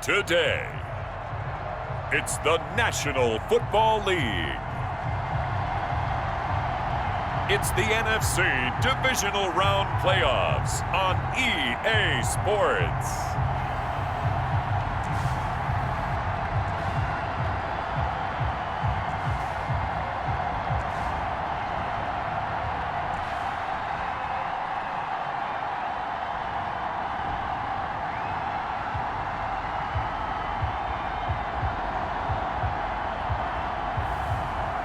Today, it's the National Football League. It's the NFC Divisional Round Playoffs on EA Sports.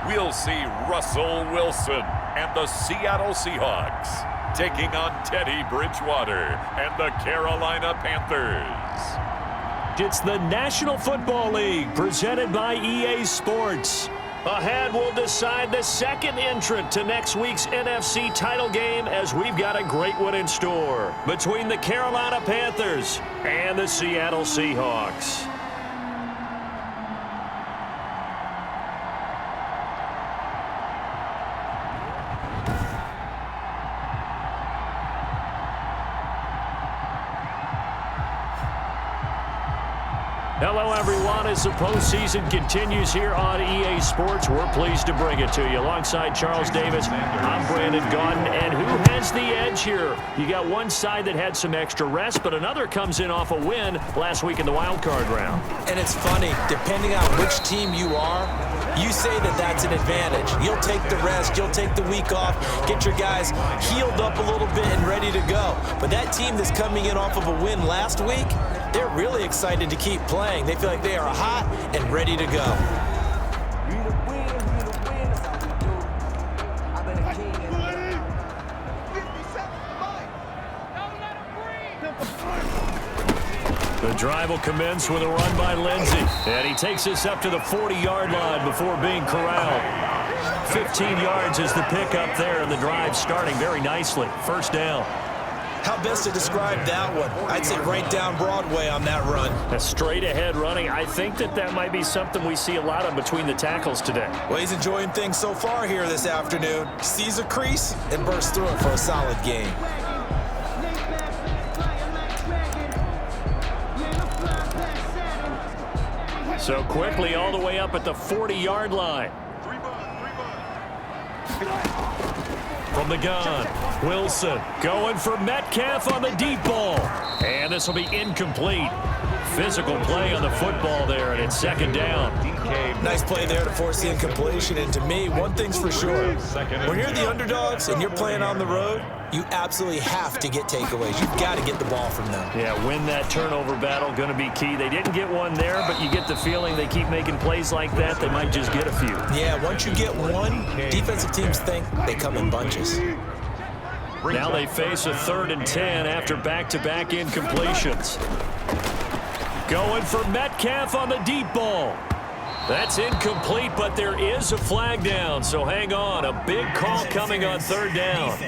We'll see Russell Wilson and the Seattle Seahawks taking on Teddy Bridgewater and the Carolina Panthers. It's the National Football League presented by EA Sports. A hand will decide the second entrant to next week's NFC title game, as we've got a great one in store between the Carolina Panthers and the Seattle Seahawks. Hello, everyone. As the postseason continues here on EA Sports, we're pleased to bring it to you. Alongside Charles Davis, I'm Brandon Gaudin. And who has the edge here? You got one side that had some extra rest, but another comes in off a win last week in the wild card round. And it's funny, depending on which team you are, you say that that's an advantage. You'll take the rest, you'll take the week off, get your guys healed up a little bit and ready to go. But that team that's coming in off of a win last week, they're really excited to keep playing. They feel like they are hot and ready to go. The drive will commence with a run by Lindsey. And he takes us up to the 40-yard line before being corralled. 15 yards is the pickup there, and the drive starting very nicely. First down. How best to describe that one? I'd say right down Broadway on that run. A straight-ahead running. I think that might be something we see a lot of between the tackles today. Well, he's enjoying things so far here this afternoon. Sees a crease and bursts through it for a solid game. So quickly all the way up at the 40-yard line. From the gun, Wilson going for Metcalf on the deep ball. And this will be incomplete. Physical play on the football there, and it's second down. Nice play there to force the incompletion. And to me, one thing's for sure. When you're the underdogs and you're playing on the road, you absolutely have to get takeaways. You've got to get the ball from them. Yeah, win that turnover battle, going to be key. They didn't get one there, but you get the feeling they keep making plays like that, they might just get a few. Yeah, once you get one, defensive teams think they come in bunches. Now they face a 3rd and 10 after back-to-back incompletions. Going for Metcalf on the deep ball. That's incomplete, but there is a flag down, so hang on. A big call coming on 3rd down.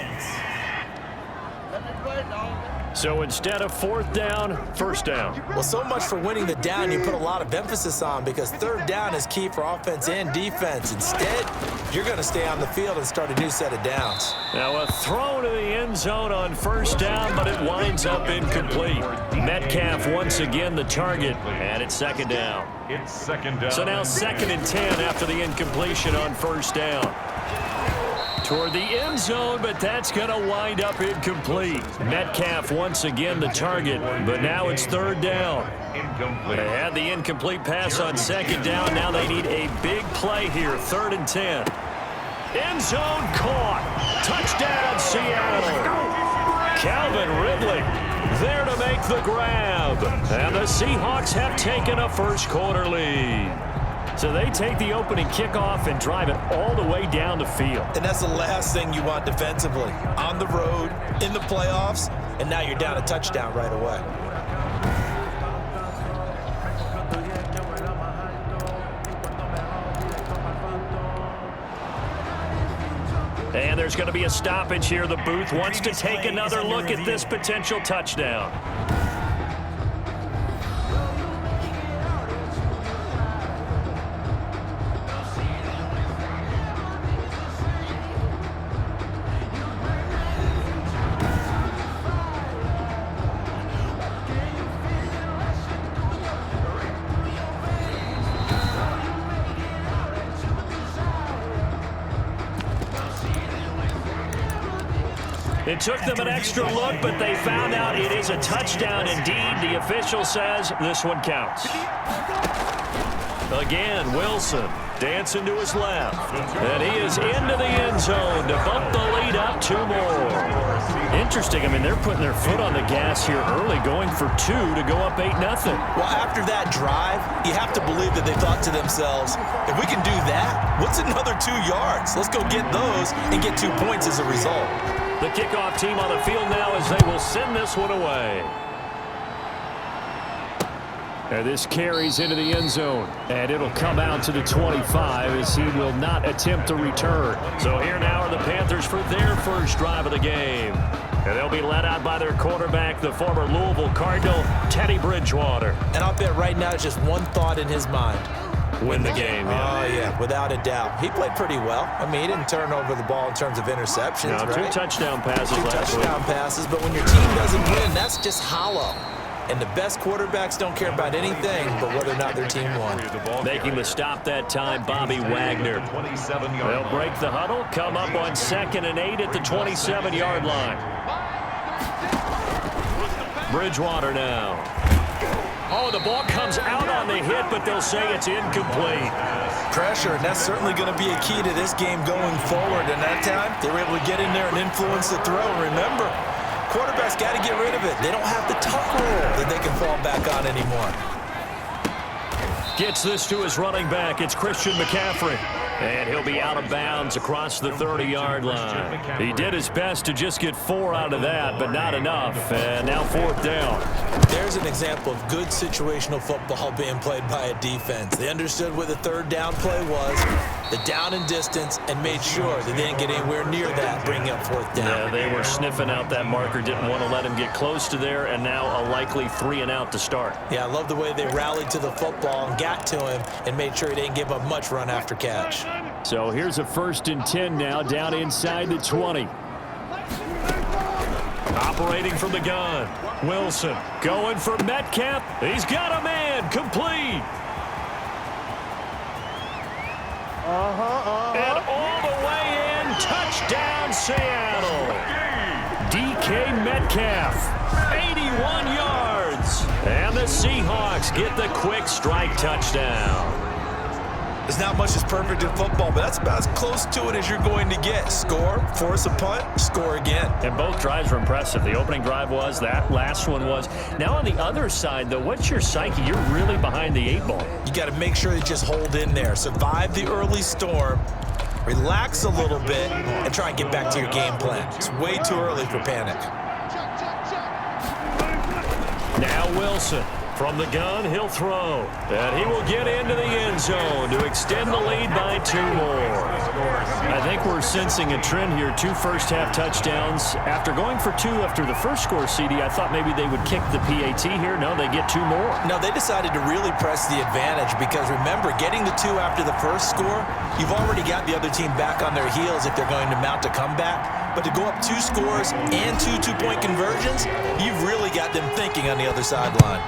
So instead of 4th down, 1st down. Well, so much for winning the down you put a lot of emphasis on, because 3rd down is key for offense and defense. Instead, you're going to stay on the field and start a new set of downs. Now a throw to the end zone on 1st down, but it winds up incomplete. Metcalf once again the target, and it's 2nd down. It's 2nd down. So now 2nd and 10 after the incompletion on 1st down. Toward the end zone, but that's going to wind up incomplete. Metcalf once again the target, but now it's 3rd down. They had the incomplete pass on 2nd down. Now they need a big play here, 3rd and 10. End zone caught. Touchdown, Seattle. Calvin Ridley there to make the grab. And the Seahawks have taken a first-quarter lead. So they take the opening kickoff and drive it all the way down the field. And that's the last thing you want defensively. On the road, in the playoffs, and now you're down a touchdown right away. And there's going to be a stoppage here. The booth wants to take another look at this potential touchdown. It took them an extra look, but they found out it is a touchdown indeed. The official says this one counts. Again, Wilson dancing to his left. And he is into the end zone to bump the lead up 2 more. Interesting. I mean, they're putting their foot on the gas here early, going for 2 to go up 8-0. Well, after that drive, you have to believe that they thought to themselves, if we can do that, what's another 2 yards? Let's go get those and get 2 points as a result. The kickoff team on the field now as they will send this one away. And this carries into the end zone. And it'll come out to the 25 as he will not attempt to return. So here now are the Panthers for their first drive of the game. And they'll be led out by their quarterback, the former Louisville Cardinal, Teddy Bridgewater. And I'll bet right now it's just one thought in his mind. Win the game. Yeah. Oh, yeah, without a doubt. He played pretty well. I mean, he didn't turn over the ball in terms of interceptions, no, right? 2 touchdown passes Two last week. touchdown passes, but when your team doesn't win, that's just hollow. And the best quarterbacks don't care about anything but whether or not their team won. Making the stop that time, Bobby Wagner. They'll break the huddle, come up on 2nd and 8 at the 27-yard line. Bridgewater now. Oh, the ball comes out on the hit, but they'll say it's incomplete. Pressure, and that's certainly going to be a key to this game going forward. And that time, they were able to get in there and influence the throw. Remember, quarterbacks got to get rid of it. They don't have the tuck rule that they can fall back on anymore. Gets this to his running back. It's Christian McCaffrey. And he'll be out of bounds across the 30-yard line. He did his best to just get 4 out of that, but not enough. And now 4th down. There's an example of good situational football being played by a defense. They understood what the 3rd down play was, the down and distance, and made sure that they didn't get anywhere near that, bringing up 4th down. Yeah, they were sniffing out that marker, didn't want to let him get close to there, and now a likely 3 and out to start. Yeah, I love the way they rallied to the football and got to him and made sure he didn't give up much run after catch. So here's a 1st and 10 now, down inside the 20. Operating from the gun. Wilson going for Metcalf. He's got a man. Complete. And all the way in. Touchdown, Seattle. DK Metcalf. 81 yards. And the Seahawks get the quick strike touchdown. There's not much that's perfect in football, but that's about as close to it as you're going to get. Score, force a punt, score again. And both drives were impressive. The opening drive was, that last one was. Now on the other side, though, what's your psyche? You're really behind the 8 ball. You got to make sure you just hold in there. Survive the early storm, relax a little bit, and try and get back to your game plan. It's way too early for panic. Now Wilson. From the gun, he'll throw. And he will get into the end zone to extend the lead by 2 more. I think we're sensing a trend here. 2 first-half touchdowns. After going for 2 after the first score, CD, I thought maybe they would kick the PAT here. No, they get 2 more. No, they decided to really press the advantage because, remember, getting the 2 after the first score, you've already got the other team back on their heels if they're going to mount a comeback. But to go up 2 scores and 2 two-point conversions, you've really got them thinking on the other sideline.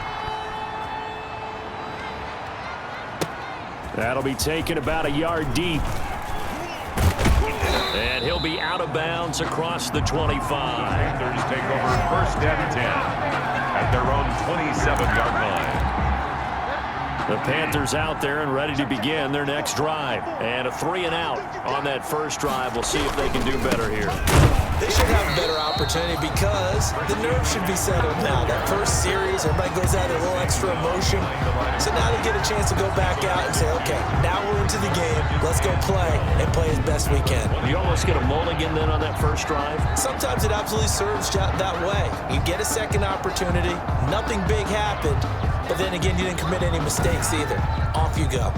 That'll be taken about a yard deep. And he'll be out of bounds across the 25. Panthers take over 1st and 10 at their own 27-yard line. The Panthers out there and ready to begin their next drive. And a 3 and out on that first drive. We'll see if they can do better here. They should have a better opportunity because the nerves should be settled now. That first series, everybody goes out with a little extra emotion. So now they get a chance to go back out and say, okay, now we're into the game. Let's go play and play as best we can. You almost get a mulligan then on that first drive? Sometimes it absolutely serves that way. You get a second opportunity. Nothing big happened. But then again, you didn't commit any mistakes either. Off you go.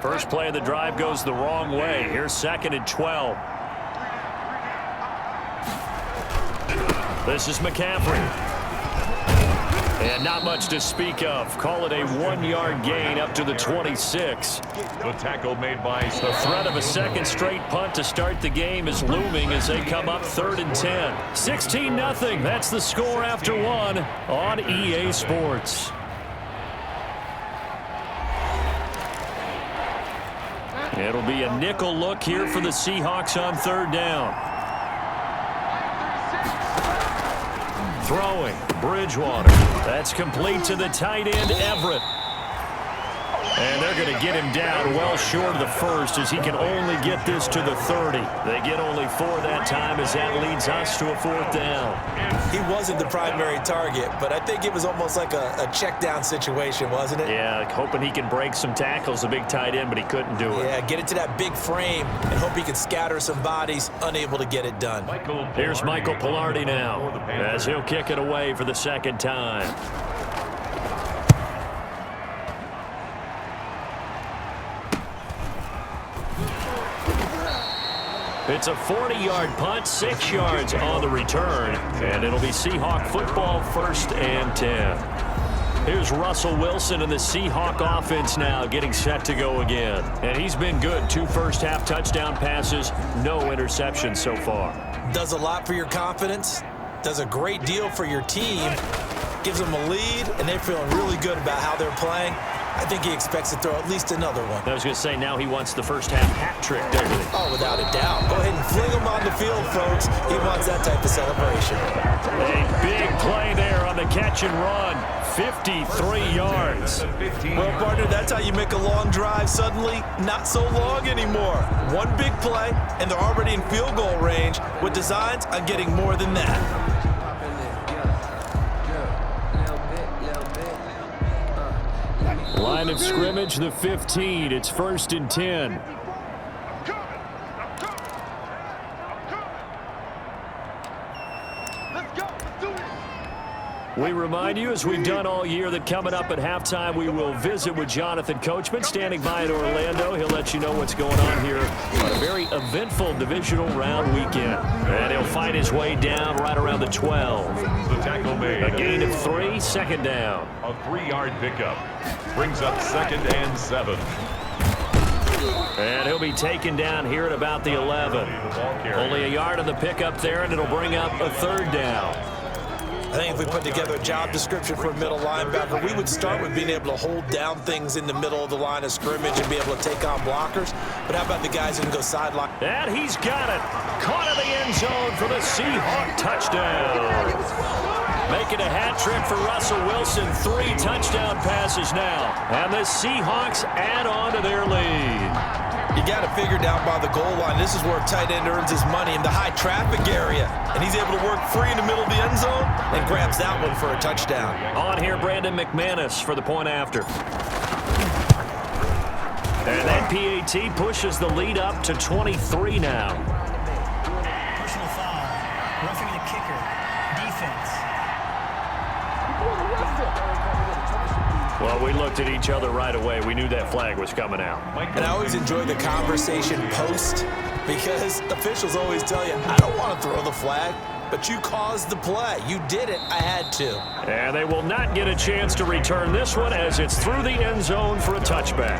First play of the drive goes the wrong way. Here's 2nd and 12. This is McCaffrey. And not much to speak of. Call it a 1-yard gain up to the 26. The tackle made by The threat of a second straight punt to start the game is looming as they come up 3rd and 10. 16-0. That's the score after 1 on EA Sports. It'll be a nickel look here for the Seahawks on third down. Throwing, Bridgewater. That's complete to the tight end, Everett. And they're going to get him down well short of the first as he can only get this to the 30. They get only 4 that time as that leads us to a 4th down. He wasn't the primary target, but I think it was almost like a check down situation, wasn't it? Yeah, hoping he can break some tackles, the big tight end, but he couldn't do it. Yeah, get it to that big frame and hope he can scatter some bodies, unable to get it done. Here's Michael Pilardi now as he'll kick it away for the 2nd time. It's a 40-yard punt, 6 yards on the return, and it'll be Seahawk football, 1st and 10. Here's Russell Wilson and the Seahawk offense now getting set to go again. And he's been good. 2 first-half touchdown passes, no interceptions so far. Does a lot for your confidence, does a great deal for your team, gives them a lead, and they're feeling really good about how they're playing. I think he expects to throw at least another one. I was going to say, now he wants the first-half hat trick, doesn't he? Oh, without a doubt. Go ahead and fling him on the field, folks. He wants that type of celebration. A big play there on the catch and run. 53 yards. Well, partner, that's how you make a long drive suddenly not so long anymore. One big play, and they're already in field goal range with designs on getting more than that. Line of scrimmage, the 15. It's 1st and 10. We remind you, as we've done all year, that coming up at halftime, we will visit with Jonathan Coachman, standing by in Orlando. He'll let you know what's going on here on a very eventful divisional round weekend. And he'll fight his way down right around the 12. The tackle made. A gain of 3, 2nd down. A 3-yard pickup. Brings up 2nd and 7. And he'll be taken down here at about the 11. Only a yard on the pickup there, and it'll bring up a 3rd down. I think if we put together a job description for a middle linebacker, we would start with being able to hold down things in the middle of the line of scrimmage and be able to take on blockers. But how about the guys who can go sideline? And he's got it. Caught in the end zone for the Seahawk touchdown. Making a hat trick for Russell Wilson. 3 touchdown passes now. And the Seahawks add on to their lead. You got to figure down by the goal line. This is where a tight end earns his money, in the high traffic area. And he's able to work free in the middle of the end zone and grabs that one for a touchdown. On here, Brandon McManus for the point after. And that PAT pushes the lead up to 23 now. Personal foul. Roughing the kicker. Defense. Well, we looked at each other right away. We knew that flag was coming out. And I always enjoy the conversation post, because officials always tell you, I don't want to throw the flag, but you caused the play. You did it. I had to. And they will not get a chance to return this one as it's through the end zone for a touchback.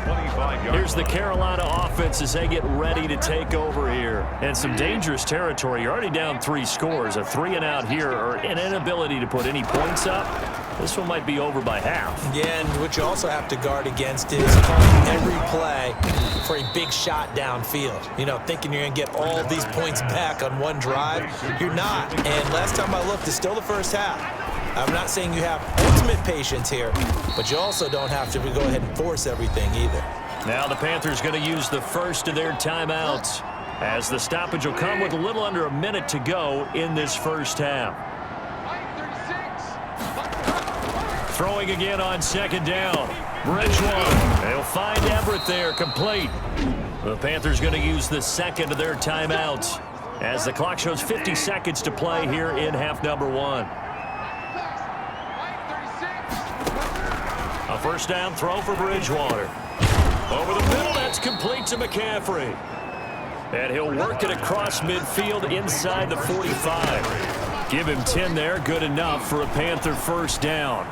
Here's the Carolina offense as they get ready to take over here. And some dangerous territory. You're already down 3 scores. A 3-and-out here, or an inability to put any points up. This one might be over by half. Yeah, and what you also have to guard against is calling every play for a big shot downfield. You know, thinking you're going to get all these points back on one drive. You're not. And last time I looked, it's still the first half. I'm not saying you have ultimate patience here, but you also don't have to go ahead and force everything either. Now the Panthers going to use the first of their timeouts, as the stoppage will come with a little under a minute to go in this first half. Throwing again on 2nd down. Bridgewater. They'll find Everett there, complete. The Panthers going to use the 2nd of their timeouts as the clock shows 50 seconds to play here in half number 1. A 1st down throw for Bridgewater. Over the middle, that's complete to McCaffrey. And he'll work it across midfield inside the 45. Give him 10 there, good enough for a Panther 1st down.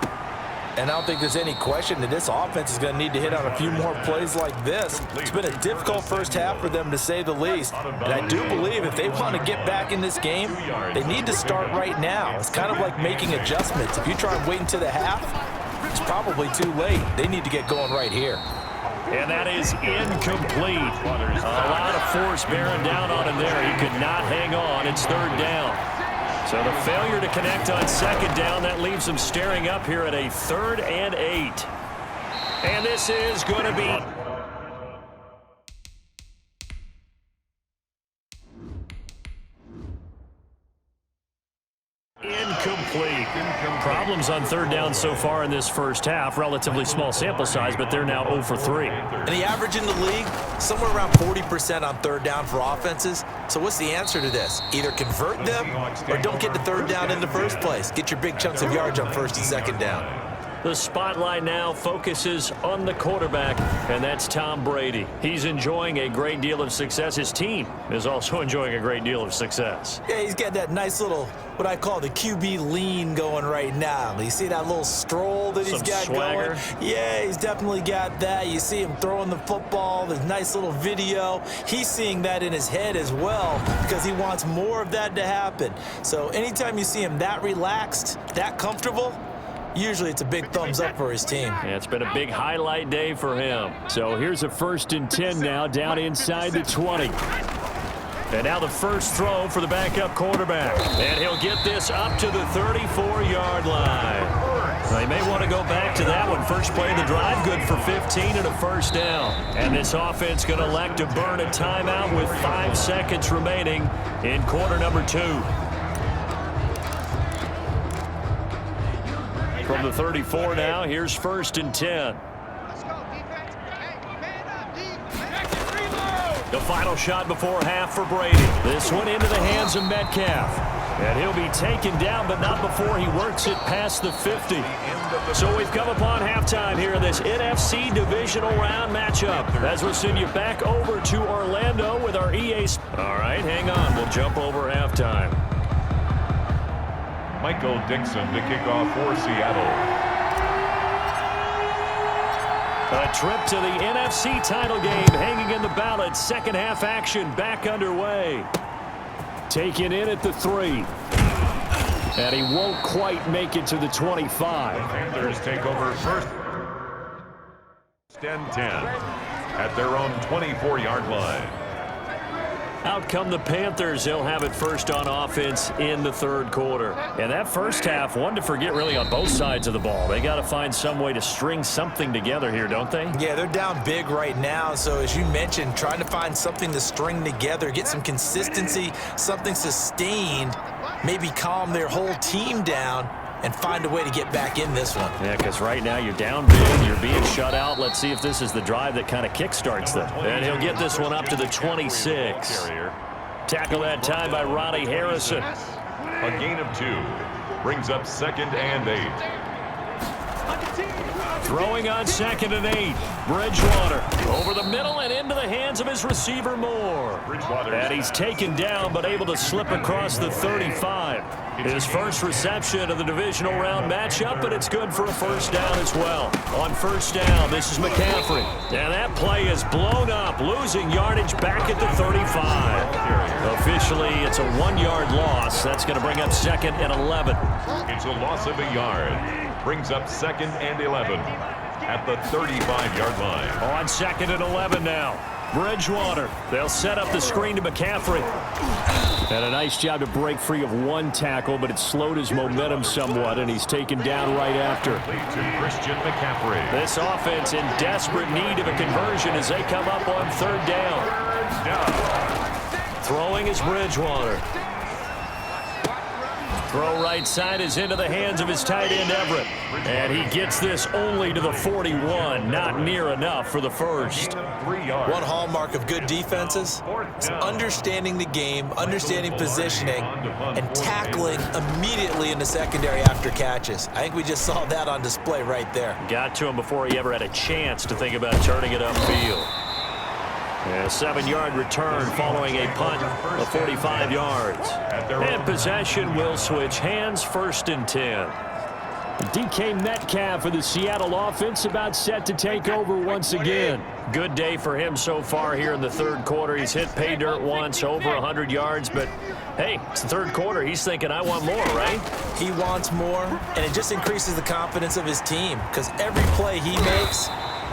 And I don't think there's any question that this offense is going to need to hit on a few more plays like this. It's been a difficult first half for them, to say the least. And I do believe if they want to get back in this game, they need to start right now. It's kind of like making adjustments. If you try and wait until the half, it's probably too late. They need to get going right here. And that is incomplete. A lot of force bearing down on him there. He could not hang on. It's third down. So the failure to connect on second down, that leaves him staring up here at a 3rd and 8. And this is going to be incomplete. Problems on third down so far in this first half. Relatively small sample size, but they're now 0 for 3. And the average in the league, somewhere around 40% on third down for offenses. So what's the answer to this? Either convert them or don't get the third down in the first place. Get your big chunks of yards on first and second down. The spotlight now focuses on the quarterback, and that's Tom Brady. He's enjoying a great deal of success. His team is also enjoying a great deal of success. Yeah, he's got that nice little, what I call the QB lean going right now. You see that little stroll that he's got swagger going? Yeah, he's definitely got that. You see him throwing the football, the nice little video. He's seeing that in his head as well because he wants more of that to happen. So anytime you see him that relaxed, that comfortable, usually it's a big thumbs up for his team. Yeah, it's been a big highlight day for him. So here's a 1st and 10 now, down inside the 20. And now the first throw for the backup quarterback. And he'll get this up to the 34-yard line. They may want to go back to that one. First play of the drive, good for 15 and a first down. And this offense going to elect to burn a timeout with 5 seconds remaining in quarter number 2. From the 34 now, here's 1st and 10. The final shot before half for Brady. This one into the hands of Metcalf. And he'll be taken down, but not before he works it past the 50. So we've come upon halftime here in this NFC Divisional Round matchup. As we'll send you back over to Orlando with our EA. All right, hang on. We'll jump over halftime. Michael Dixon to kick off for Seattle. A trip to the NFC title game hanging in the balance. Second half action back underway. Taken in at the 3. And he won't quite make it to the 25. The Panthers take over first and 10 at their own 24-yard line. Out come the Panthers. They'll have it first on offense in the third quarter. And that first half, one to forget really on both sides of the ball. They got to find some way to string something together here, don't they? Yeah, they're down big right now. So as you mentioned, trying to find something to string together, get some consistency, something sustained, maybe calm their whole team down and find a way to get back in this one. Yeah, because right now you're down big, you're being shut out. Let's see if this is the drive that kind of kickstarts them. And he'll get this one up to the 26. Tackle that time by Ronnie Harrison. A gain of 2 brings up 2nd and 8. Throwing on 2nd and 8. Bridgewater over the middle and into the hands of his receiver Moore. And he's taken down but able to slip across the 35. His first reception of the divisional round matchup, but it's good for a first down as well. On first down, this is McCaffrey. And that play is blown up, losing yardage back at the 35. Officially, it's a 1-yard loss. That's going to bring up 2nd and 11. It's a loss of a yard. Brings up 2nd and 11 at the 35-yard line. On 2nd and 11 now. Bridgewater. They'll set up the screen to McCaffrey. And a nice job to break free of one tackle, but it slowed his momentum somewhat, and he's taken down right after. To Christian McCaffrey. This offense in desperate need of a conversion as they come up on 3rd down. Throwing is Bridgewater. Throw right side is into the hands of his tight end, Everett. And he gets this only to the 41. Not near enough for the first. One hallmark of good defenses is understanding the game, understanding positioning, and tackling immediately in the secondary after catches. I think we just saw that on display right there. Got to him before he ever had a chance to think about turning it upfield. And a 7-yard return following a punt of 45 yards. And possession will switch hands, 1st and 10. DK Metcalf for the Seattle offense about set to take over once again. Good day for him so far here in the third quarter. He's hit pay dirt once, over 100 yards, but hey, it's the third quarter. He's thinking, I want more, right? He wants more, and it just increases the confidence of his team because every play he makes,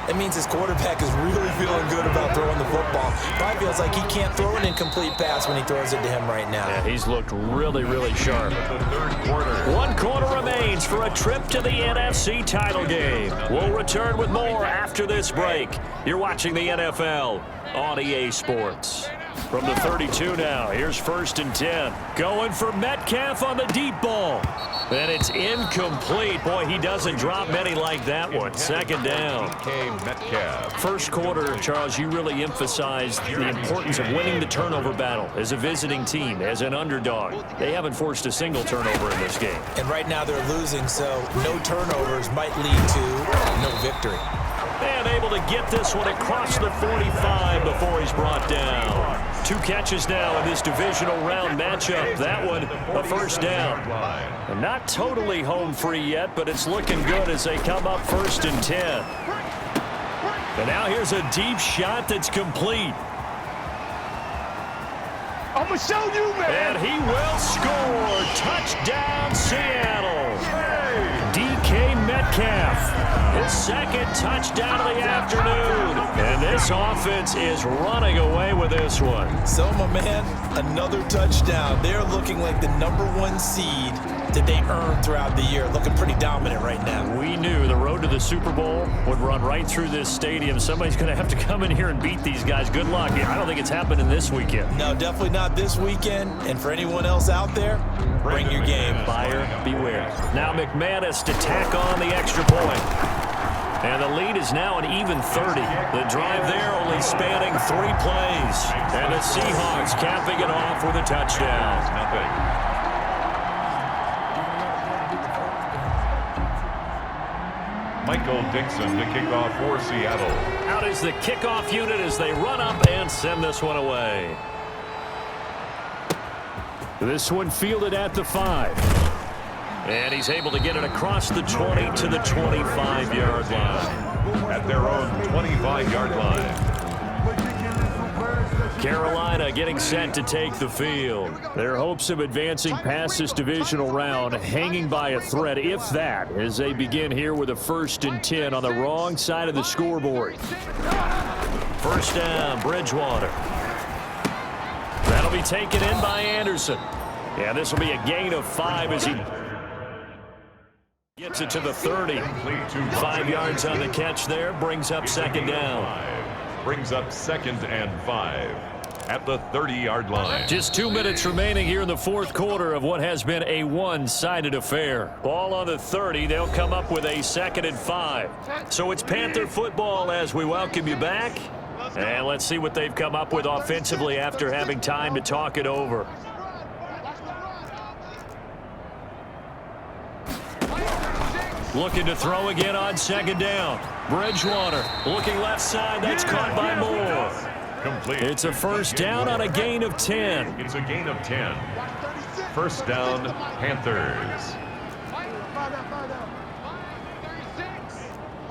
That means his quarterback is really feeling good about throwing the football. Probably feels like he can't throw an incomplete pass when he throws it to him right now. Yeah, he's looked really, really sharp. The third quarter. 1 quarter remains for a trip to the NFC title game. We'll return with more after this break. You're watching the NFL on EA Sports. From the 32 now, here's 1st and 10. Going for Metcalf on the deep ball. And it's incomplete. Boy, he doesn't drop many like that one. 2nd down. Metcalf. First quarter, Charles, you really emphasized the importance of winning the turnover battle as a visiting team, as an underdog. They haven't forced a single turnover in this game. And right now they're losing, so no turnovers might lead to no victory. And able to get this one across the 45 before he's brought down. 2 catches now in this divisional round matchup. That one, a 1st down. And not totally home free yet, but it's looking good as they come up 1st and 10. And now here's a deep shot that's complete. I'm going to show you, man. And he will score. Touchdown, Seattle. DK Metcalf. His 2nd touchdown of the afternoon. And this offense is running away with this one. So, my man, another touchdown. They're looking like the #1 seed that they earned throughout the year. Looking pretty dominant right now. We knew the road to the Super Bowl would run right through this stadium. Somebody's going to have to come in here and beat these guys. Good luck. I don't think it's happening this weekend. No, definitely not this weekend. And for anyone else out there, bring your game. Buyer beware. Now McManus to tack on the extra point. And the lead is now an even 30. The drive there only spanning 3 plays. And the Seahawks capping it off with a touchdown. Michael Dixon to kick off for Seattle. Out is the kickoff unit as they run up and send this one away. This one fielded at the 5. And he's able to get it across the 20 to the 25-yard line. At their own 25-yard line. Carolina getting set to take the field. Their hopes of advancing past this divisional round hanging by a thread, if that, as they begin here with a 1st and 10 on the wrong side of the scoreboard. 1st down, Bridgewater. That'll be taken in by Anderson. Yeah, this will be a gain of 5 as he gets it to the 30. 5 yards on the catch there. Brings up 2nd down. Brings up 2nd and 5 at the 30-yard line. Just 2 minutes remaining here in the 4th quarter of what has been a one-sided affair. Ball on the 30. They'll come up with a 2nd and 5. So it's Panther football as we welcome you back. And let's see what they've come up with offensively after having time to talk it over. Looking to throw again on 2nd down. Bridgewater looking left side. That's caught by Moore. Complete. It's a 1st down on a gain of 10. It's a gain of 10. 1st down, Panthers. All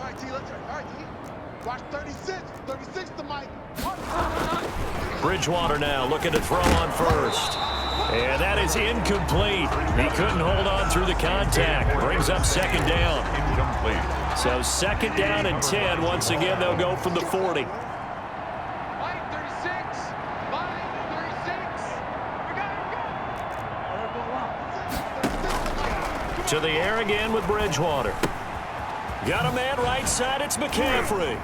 right, T, let's go. All right, T. Watch 36. 36 to Mike. Bridgewater now looking to throw on 1st. And that is incomplete. He couldn't hold on through the contact. Brings up 2nd down. Incomplete. So 2nd down and 10. Once again, they'll go from the 40. Mike 36. Mike 36. We got it. To the air again with Bridgewater. Got a man right side. It's McCaffrey.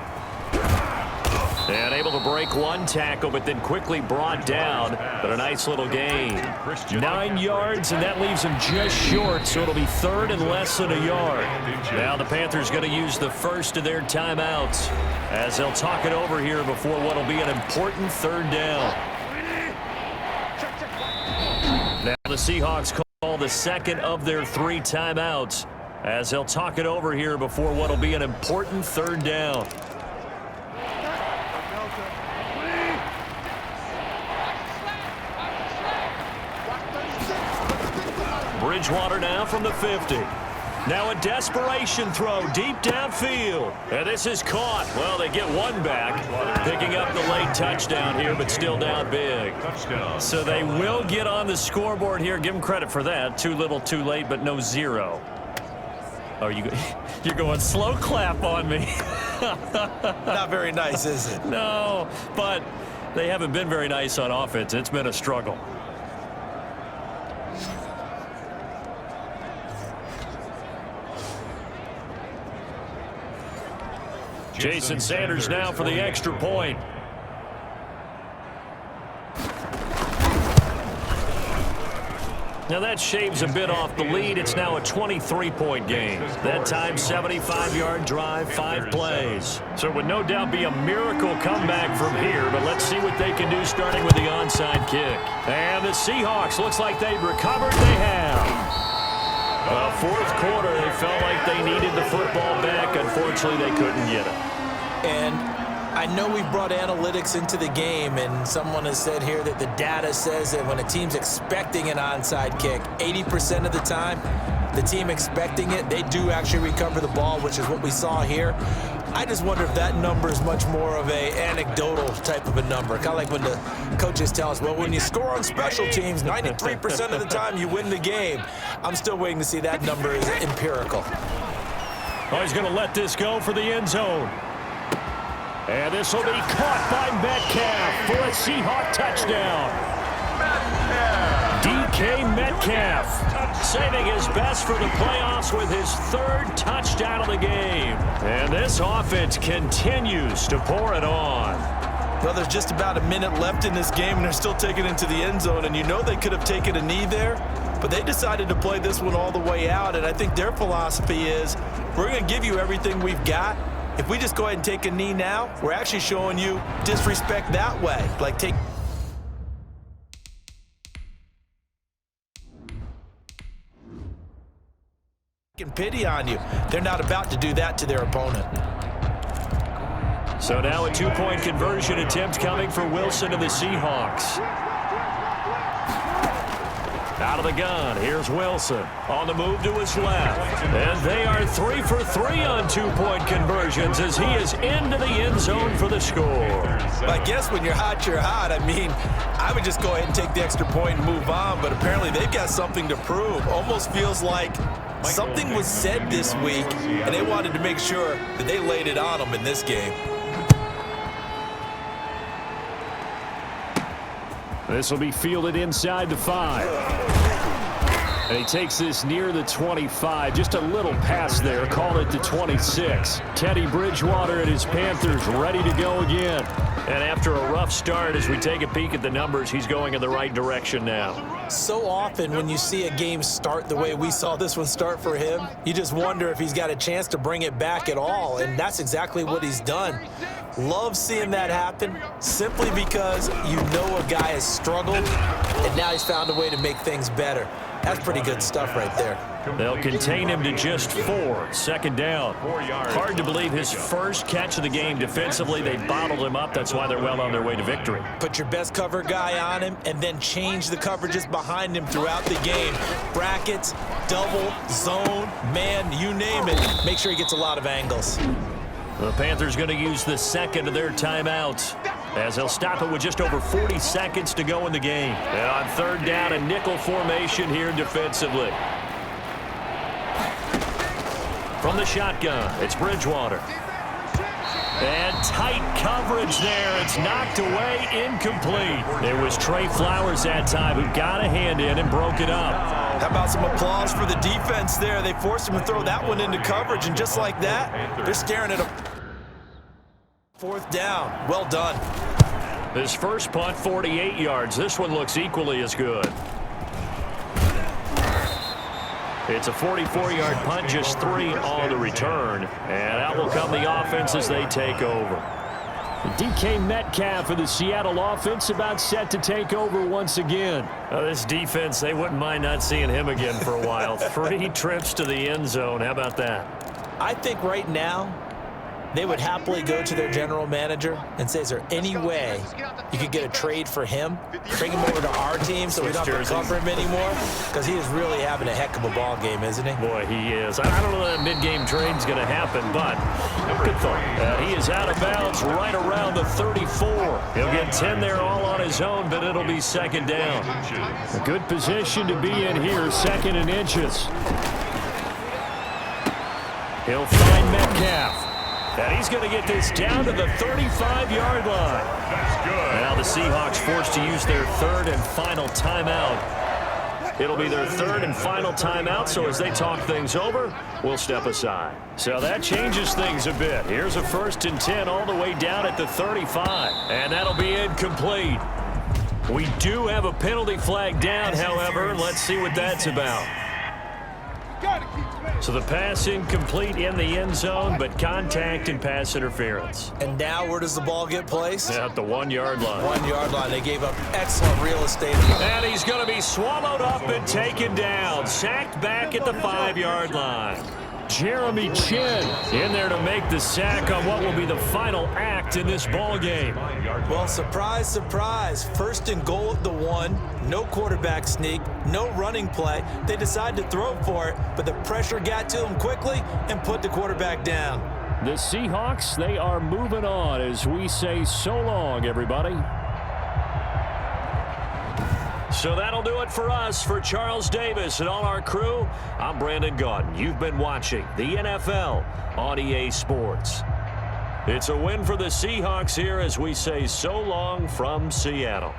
And able to break one tackle, but then quickly brought down. But a nice little gain. 9 yards, and that leaves him just short, so it'll be 3rd and less than a yard. Now the Panthers going to use the first of their timeouts as they'll talk it over here before what will be an important 3rd down. Now the Seahawks call the 2nd of their 3 timeouts as they'll talk it over here before what will be an important 3rd down. Bridgewater now from the 50. Now a desperation throw deep downfield. And this is caught. Well, they get one back, picking up the late touchdown here, but still down big. So they will get on the scoreboard here. Give them credit for that. Too little, too late, but no 0. Are you? You're going slow clap on me. Not very nice, is it? No, but they haven't been very nice on offense. It's been a struggle. Jason Sanders now for the extra point. Now that shaves a bit off the lead. It's now a 23-point game. That time, 75-yard drive, 5 plays. So it would no doubt be a miracle comeback from here, but let's see what they can do starting with the onside kick. And the Seahawks, looks like they've recovered. They have. Well, fourth quarter, they felt like they needed the football back. Unfortunately, they couldn't get it. And I know we've brought analytics into the game, and someone has said here that the data says that when a team's expecting an onside kick, 80% of the time, the team expecting it, they do actually recover the ball, which is what we saw here. I just wonder if that number is much more of a anecdotal type of a number. Kind of like when the coaches tell us, well, when you score on special teams, 93% of the time you win the game. I'm still waiting to see that number is empirical. Oh, he's going to let this go for the end zone. And this will be caught by Metcalf for a Seahawk touchdown. DK Metcalf saving his best for the playoffs with his 3rd touchdown of the game. And this offense continues to pour it on. Well, there's just about a minute left in this game, and they're still taking it into the end zone. And you know they could have taken a knee there, but they decided to play this one all the way out. And I think their philosophy is, we're going to give you everything we've got. If we just go ahead and take a knee now, we're actually showing you disrespect that way. Like, take pity on you. They're not about to do that to their opponent. So now a 2-point conversion attempt coming for Wilson and the Seahawks. Out of the gun, here's Wilson on the move to his left. And they are 3 for 3 on 2-point conversions as he is into the end zone for the score. I guess when you're hot, you're hot. I mean, I would just go ahead and take the extra point and move on, but apparently they've got something to prove. Almost feels like something was said this week, and they wanted to make sure that they laid it on them in this game. This will be fielded inside the 5. And he takes this near the 25. Just a little pass there. Call it the 26. Teddy Bridgewater and his Panthers ready to go again. And after a rough start, as we take a peek at the numbers, he's going in the right direction now. So often when you see a game start the way we saw this one start for him, you just wonder if he's got a chance to bring it back at all. And that's exactly what he's done. Love seeing that happen simply because you know a guy has struggled and now he's found a way to make things better. That's pretty good stuff right there. They'll contain him to just 4. Second down. Hard to believe his first catch of the game defensively. They bottled him up. That's why they're well on their way to victory. Put your best cover guy on him and then change the coverages behind him throughout the game. Brackets, double, zone, man, you name it. Make sure he gets a lot of angles. The Panthers going to use the second of their timeouts as they'll stop it with just over 40 seconds to go in the game. And on third down, a nickel formation here defensively. From the shotgun, it's Bridgewater. And tight coverage there. It's knocked away, incomplete. It was Trey Flowers that time who got a hand in and broke it up. How about some applause for the defense there? They forced him to throw that one into coverage, and just like that, they're staring at him. Fourth down. Well done. His first punt, 48 yards. This one looks equally as good. It's a 44-yard punt, just 3 on the return. And out will come the offense as they take over. DK Metcalf for the Seattle offense about set to take over once again. This defense, they wouldn't mind not seeing him again for a while. 3 trips to the end zone. How about that? I think right now they would happily go to their general manager and say, is there any way you could get a trade for him? Bring him over to our team so we don't have to cover him anymore? Because he is really having a heck of a ball game, isn't he? Boy, he is. I don't know that mid-game trade's going to happen, but good thought. He is out of bounds right around the 34. He'll get 10 there all on his own, but it'll be second down. A good position to be in here, 2nd and inches. He'll find Metcalf. And he's going to get this down to the 35-yard line. That's good. Now the Seahawks forced to use their third and final timeout. It'll be their third and final timeout, so as they talk things over, we'll step aside. So that changes things a bit. Here's a 1st and 10 all the way down at the 35. And that'll be incomplete. We do have a penalty flag down, however. Let's see what that's about. So the pass incomplete in the end zone, but contact and pass interference. And now where does the ball get placed? At the 1-yard line. 1-yard line. They gave up excellent real estate. And he's going to be swallowed up and taken down. Sacked back at the 5-yard line. Jeremy Chin in there to make the sack on what will be the final act in this ball game. Well, surprise, surprise. 1st and goal at the 1. No quarterback sneak. No running play. They decide to throw for it, but the pressure got to them quickly and put the quarterback down. The Seahawks, they are moving on as we say so long, everybody. So that'll do it for us. For Charles Davis and all our crew, I'm Brandon Gaudin. You've been watching the NFL on EA Sports. It's a win for the Seahawks here as we say so long from Seattle.